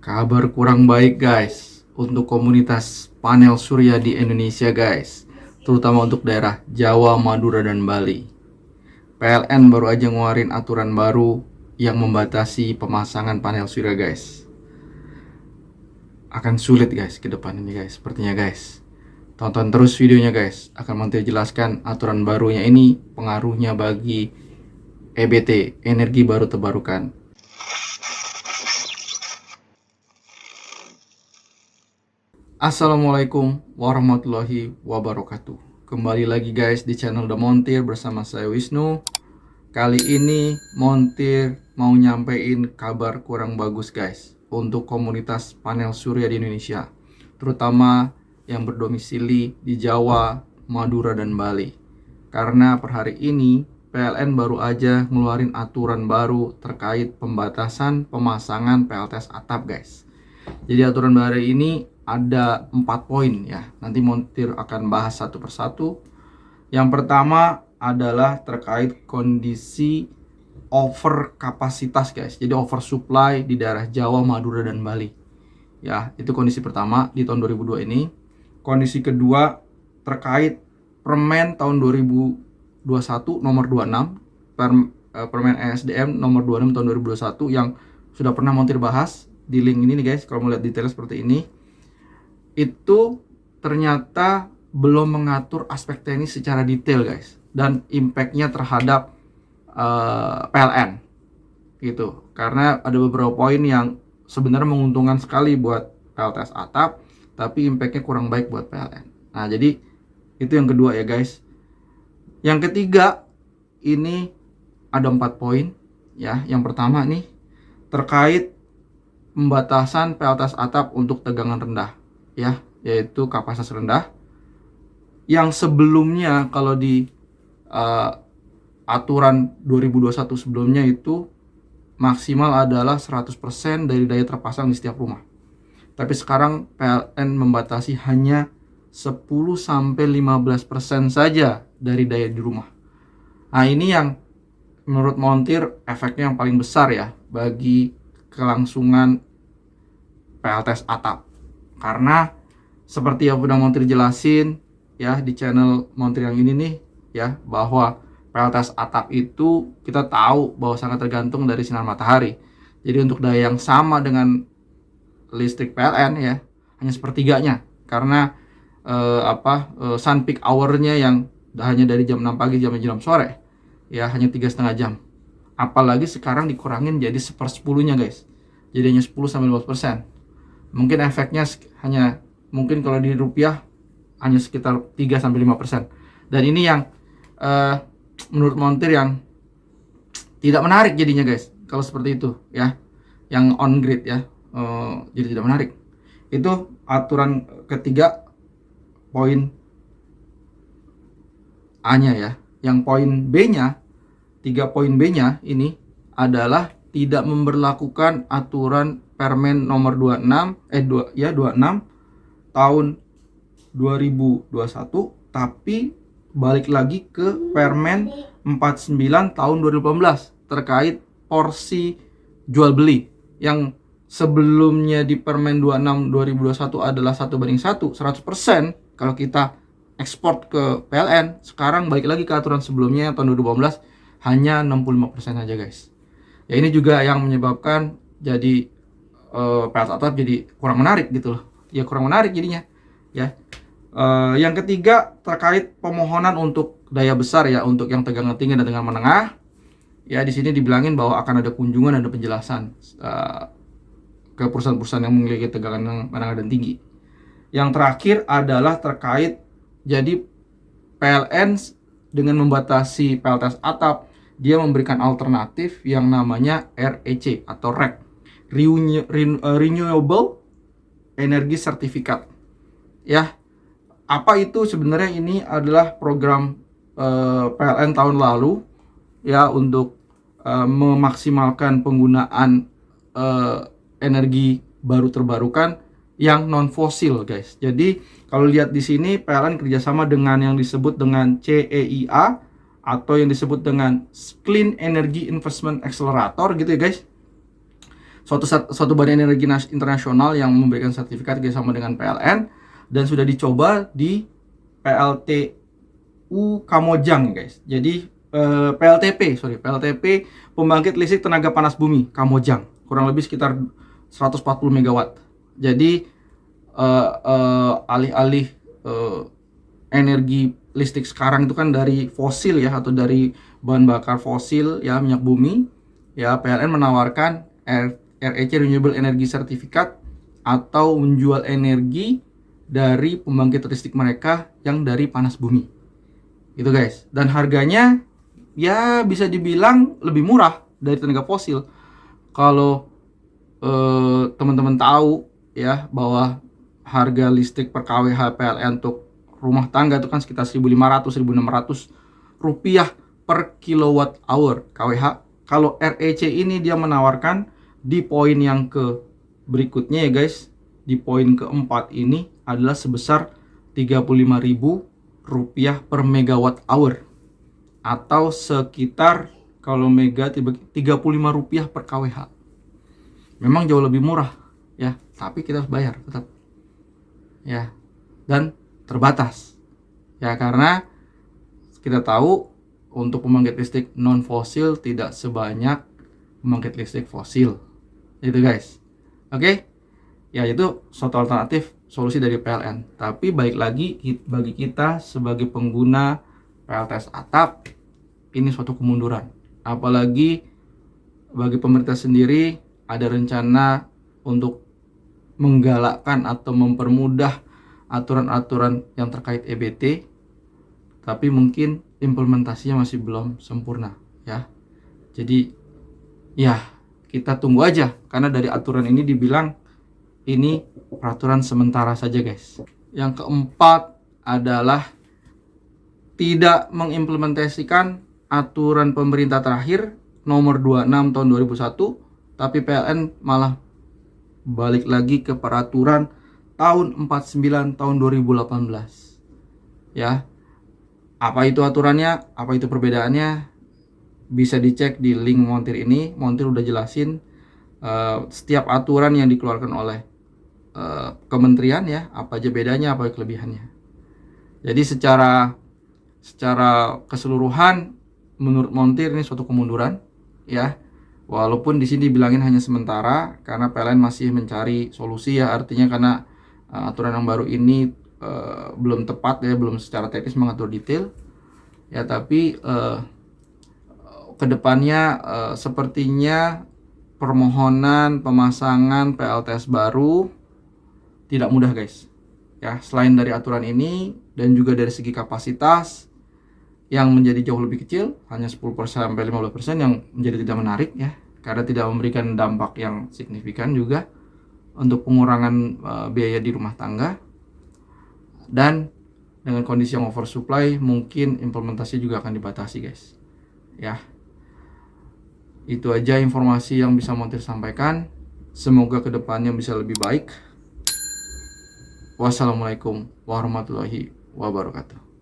Kabar kurang baik guys untuk komunitas panel surya di Indonesia guys, terutama untuk daerah Jawa, Madura, dan Bali. PLN baru aja ngeluarin aturan baru yang membatasi pemasangan panel surya guys. Akan sulit guys ke depan ini guys, sepertinya guys. Tonton terus videonya guys, akan Montir jelaskan aturan barunya ini pengaruhnya bagi EBT, energi baru terbarukan. Assalamualaikum warahmatullahi wabarakatuh. Kembali lagi guys di channel The Montir bersama saya Wisnu. Kali ini Montir mau nyampein kabar kurang bagus guys untuk komunitas panel surya di Indonesia, terutama yang berdomisili di Jawa, Madura, dan Bali. Karena per hari ini PLN baru aja ngeluarin aturan baru terkait pembatasan pemasangan PLTS atap guys. Jadi aturan baru ini ada 4 poin ya. Nanti Montir akan bahas satu persatu. Yang pertama adalah terkait kondisi over kapasitas guys. Jadi over supply di daerah Jawa, Madura, dan Bali. Ya, itu kondisi pertama di tahun 2002 ini. Kondisi kedua terkait Permen tahun 2021 nomor 26, Permen ESDM nomor 26 tahun 2021 yang sudah pernah Montir bahas di link ini nih guys. Kalau mau lihat detailnya seperti ini, itu ternyata belum mengatur aspek teknis secara detail guys, dan impactnya terhadap PLN gitu. Karena ada beberapa poin yang sebenarnya menguntungkan sekali buat PLTS atap, tapi impactnya kurang baik buat PLN. Nah jadi itu yang kedua ya guys. Yang ketiga ini ada 4 poin ya. Yang pertama nih terkait pembatasan PLTS atap untuk tegangan rendah ya, yaitu kapasitas rendah, yang sebelumnya kalau di aturan 2021 sebelumnya itu maksimal adalah 100% dari daya terpasang di setiap rumah. Tapi sekarang PLN membatasi hanya 10-15% saja dari daya di rumah. Nah ini yang menurut Montir efeknya yang paling besar ya bagi kelangsungan PLTS atap. Karena seperti yang udah Montir jelasin ya di channel Montir yang ini nih ya, bahwa PLTS atap itu kita tahu bahwa sangat tergantung dari sinar matahari. Jadi untuk daya yang sama dengan listrik PLN ya hanya sepertiganya, karena sun peak hour-nya yang hanya dari jam 6 pagi sampai jam 6 sore ya, hanya 3,5 jam. Apalagi sekarang dikurangin jadi 1/10-nya guys, jadi hanya 10-15%. Mungkin efeknya hanya, mungkin kalau di rupiah hanya sekitar 3-5%. Dan ini yang menurut Montir yang tidak menarik jadinya guys kalau seperti itu ya, yang on grid ya, jadi tidak menarik. Itu aturan ketiga, poin A-nya ya. Yang poin B-nya, 3 poin B-nya ini adalah tidak memberlakukan aturan Permen nomor 26 tahun 2021, tapi balik lagi ke Permen 49 tahun 2018 terkait porsi jual beli, yang sebelumnya di Permen 26 2021 adalah 1:1, 100% kalau kita ekspor ke PLN. Sekarang balik lagi ke aturan sebelumnya tahun 2018 hanya 65% aja guys. Ya ini juga yang menyebabkan jadi PLTS atap jadi kurang menarik gitu loh. Ya kurang menarik jadinya ya. Yang ketiga terkait pemohonan untuk daya besar ya, untuk yang tegangan tinggi dan tegangan menengah. Ya di sini dibilangin bahwa akan ada kunjungan dan ada penjelasan ke perusahaan-perusahaan yang memiliki tegangan menengah dan tinggi. Yang terakhir adalah terkait jadi PLN dengan membatasi PLTS atap, dia memberikan alternatif yang namanya REC atau REC, Renewable Energy Certificate ya. Apa itu sebenarnya? Ini adalah program PLN tahun lalu ya untuk memaksimalkan penggunaan energi baru terbarukan yang non fosil guys. Jadi kalau lihat di sini PLN kerjasama dengan yang disebut dengan CEIA atau yang disebut dengan Clean Energy Investment Accelerator gitu ya guys. suatu badan energi internasional yang memberikan sertifikat kerjasama dengan PLN dan sudah dicoba di PLTU Kamojang guys. Jadi PLTP pembangkit listrik tenaga panas bumi Kamojang, kurang lebih sekitar 140 megawatt. Jadi alih-alih energi listrik sekarang itu kan dari fosil ya, atau dari bahan bakar fosil ya, minyak bumi ya. PLN menawarkan REC Renewable Energy Certificate atau menjual energi dari pembangkit listrik mereka yang dari panas bumi itu guys, dan harganya ya bisa dibilang lebih murah dari tenaga fosil. Kalau teman-teman tahu ya bahwa harga listrik per kWh PLN untuk rumah tangga itu kan sekitar 1.500-1.600 rupiah per kilowatt hour kWh. Kalau REC ini dia menawarkan di poin yang ke berikutnya ya guys, di poin keempat ini adalah sebesar 35.000 rupiah per megawatt hour, atau sekitar kalau mega 35 rupiah per kWh. Memang jauh lebih murah ya, tapi kita harus bayar tetap ya, dan terbatas ya, karena kita tahu untuk pembangkit listrik non fosil tidak sebanyak pembangkit listrik fosil itu guys. Oke ya, itu suatu alternatif solusi dari PLN. Tapi baik lagi bagi kita sebagai pengguna PLTS atap, ini suatu kemunduran. Apalagi bagi pemerintah sendiri ada rencana untuk menggalakkan atau mempermudah aturan-aturan yang terkait EBT, tapi mungkin implementasinya masih belum sempurna ya. Jadi ya kita tunggu aja, karena dari aturan ini dibilang ini peraturan sementara saja guys. Yang keempat adalah tidak mengimplementasikan aturan pemerintah terakhir nomor 26 tahun 2001, tapi PLN malah balik lagi ke peraturan tahun 49 tahun 2018 ya. Apa itu aturannya, apa itu perbedaannya, bisa dicek di link montir ini. Montir udah jelasin setiap aturan yang dikeluarkan oleh kementerian ya, apa aja bedanya, apa kelebihannya. Jadi secara keseluruhan menurut montir ini suatu kemunduran ya. Walaupun di sini dibilangin hanya sementara karena PLN masih mencari solusi ya, artinya karena aturan yang baru ini belum tepat ya, belum secara teknis mengatur detail ya. Tapi kedepannya sepertinya permohonan pemasangan PLTS baru tidak mudah guys ya. Selain dari aturan ini dan juga dari segi kapasitas yang menjadi jauh lebih kecil, hanya 10%-15% yang menjadi tidak menarik ya, karena tidak memberikan dampak yang signifikan juga untuk pengurangan biaya di rumah tangga. Dan dengan kondisi yang oversupply, mungkin implementasi juga akan dibatasi guys ya. Itu aja informasi yang bisa montir sampaikan. Semoga kedepannya bisa lebih baik. Wassalamualaikum warahmatullahi wabarakatuh.